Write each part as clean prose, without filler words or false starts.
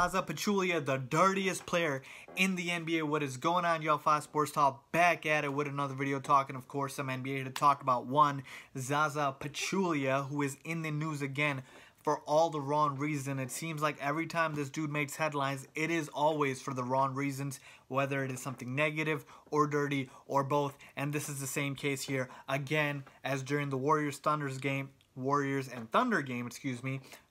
Zaza Pachulia, the dirtiest player in the NBA. What is going on, y'all? 5 Sports Talk, back at it with another video talking, of course, some NBA to talk about. One, Zaza Pachulia, who is in the news again for all the wrong reasons. It seems like every time this dude makes headlines, it is always for the wrong reasons, whether it is something negative or dirty or both. And this is the same case here again as during the Warriors and Thunder game,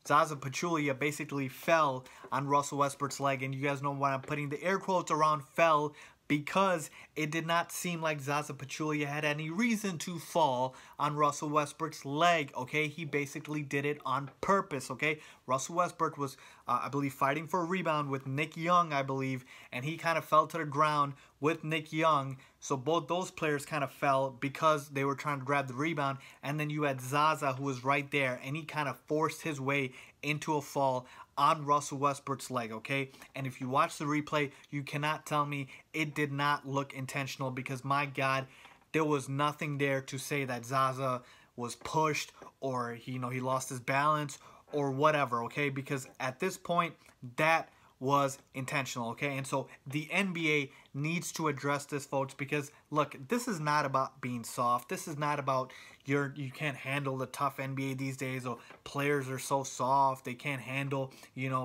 Zaza Pachulia basically fell on Russell Westbrook's leg, and you guys know why I'm putting the air quotes around fell, because it did not seem like Zaza Pachulia had any reason to fall on Russell Westbrook's leg, okay? He basically did it on purpose, okay? Russell Westbrook was, I believe, fighting for a rebound with Nick Young, I believe, and he kind of fell to the ground with Nick Young. So both those players kind of fell because they were trying to grab the rebound, and then you had Zaza, who was right there, and he kind of forced his way into a fall on Russell Westbrook's leg, okay? And if you watch the replay, you cannot tell me it did not look intentional, because, my God, there was nothing there to say that Zaza was pushed or, he lost his balance or whatever, okay? Because at this point, that was intentional, okay? And so the NBA needs to address this, folks, because look, this is not about being soft. This is not about you can't handle the tough NBA these days, or players are so soft they can't handle,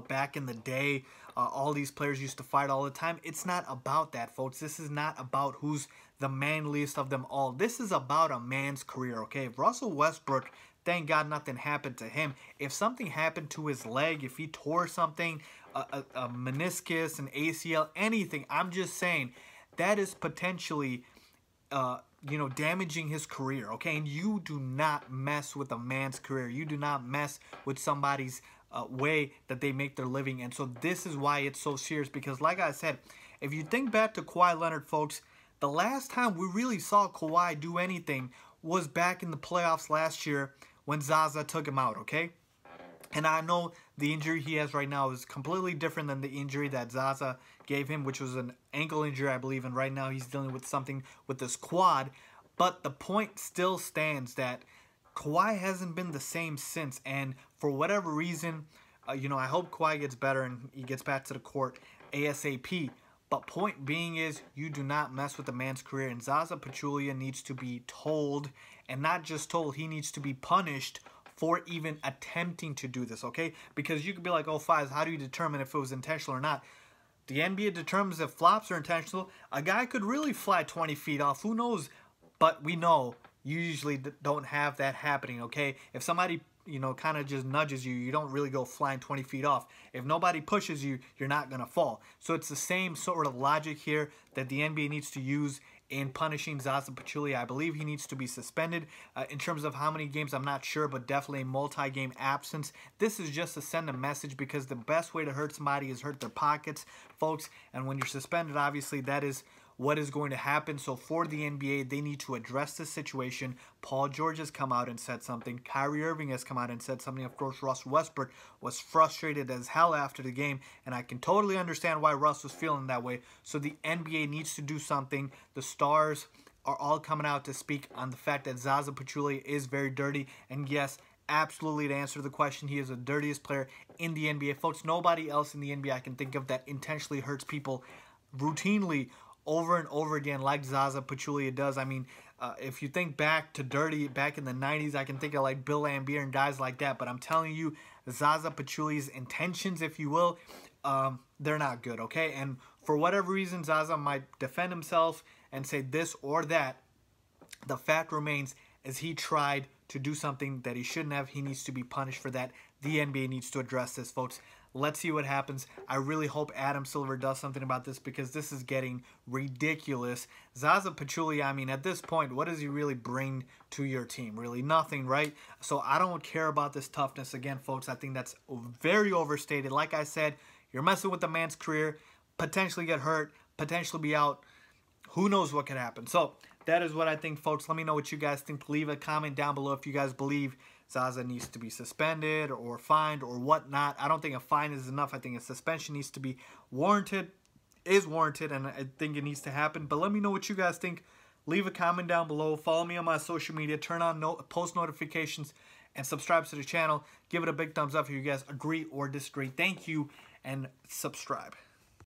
back in the day, all these players used to fight all the time. It's not about that, folks. This is not about who's the manliest of them all. This is about a man's career, okay? If Russell Westbrook, thank God nothing happened to him, if something happened to his leg, if he tore something, a meniscus, an ACL, anything, I'm just saying that is potentially, damaging his career, okay? And you do not mess with a man's career. You do not mess with somebody's way that they make their living. And so this is why it's so serious, because like I said, if you think back to Kawhi Leonard, folks, the last time we really saw Kawhi do anything was back in the playoffs last year when Zaza took him out, okay? And I know the injury he has right now is completely different than the injury that Zaza gave him, which was an ankle injury, I believe, and right now he's dealing with something with his quad. But the point still stands that Kawhi hasn't been the same since, and for whatever reason, I hope Kawhi gets better and he gets back to the court ASAP. But point being is, you do not mess with a man's career, and Zaza Pachulia needs to be told, and not just told, he needs to be punished for even attempting to do this, okay? Because you could be like, oh, Fives, how do you determine if it was intentional or not? The NBA determines if flops are intentional. A guy could really fly 20 feet off. Who knows? But we know you usually don't have that happening, okay? If somebody, kind of just nudges you, you don't really go flying 20 feet off. If nobody pushes you, you're not going to fall. So it's the same sort of logic here that the NBA needs to use in punishing Zaza Pachulia. I believe he needs to be suspended. In terms of how many games, I'm not sure, but definitely a multi-game absence. This is just to send a message, because the best way to hurt somebody is hurt their pockets, folks. And when you're suspended, obviously, that is what is going to happen. So for the NBA, they need to address this situation. Paul George has come out and said something. Kyrie Irving has come out and said something. Of course, Russell Westbrook was frustrated as hell after the game, and I can totally understand why Russ was feeling that way. So the NBA needs to do something. The stars are all coming out to speak on the fact that Zaza Pachulia is very dirty, and yes, absolutely, to answer the question, he is the dirtiest player in the NBA. Folks, nobody else in the NBA I can think of that intentionally hurts people routinely over and over again like Zaza Pachulia does. I mean, if you think back to dirty back in the 90s, I can think of like Bill Laimbeer and guys like that. But I'm telling you, Zaza Pachulia's intentions, if you will, they're not good, okay? And for whatever reason, Zaza might defend himself and say this or that. The fact remains is he tried to do something that he shouldn't have. He needs to be punished for that. The NBA needs to address this, folks. Let's see what happens. I really hope Adam Silver does something about this, because this is getting ridiculous. Zaza Pachulia, I mean, at this point, what does he really bring to your team? Really nothing, right? So I don't care about this toughness. Again, folks, I think that's very overstated. Like I said, you're messing with a man's career, potentially get hurt, potentially be out. Who knows what could happen? So that is what I think, folks. Let me know what you guys think. Leave a comment down below if you guys believe Zaza needs to be suspended or fined or whatnot. I don't think a fine is enough. I think a suspension needs to be warranted, and I think it needs to happen. But let me know what you guys think. Leave a comment down below. Follow me on my social media. Turn on post notifications. and subscribe to the channel. Give it a big thumbs up if you guys agree or disagree. Thank you, and subscribe.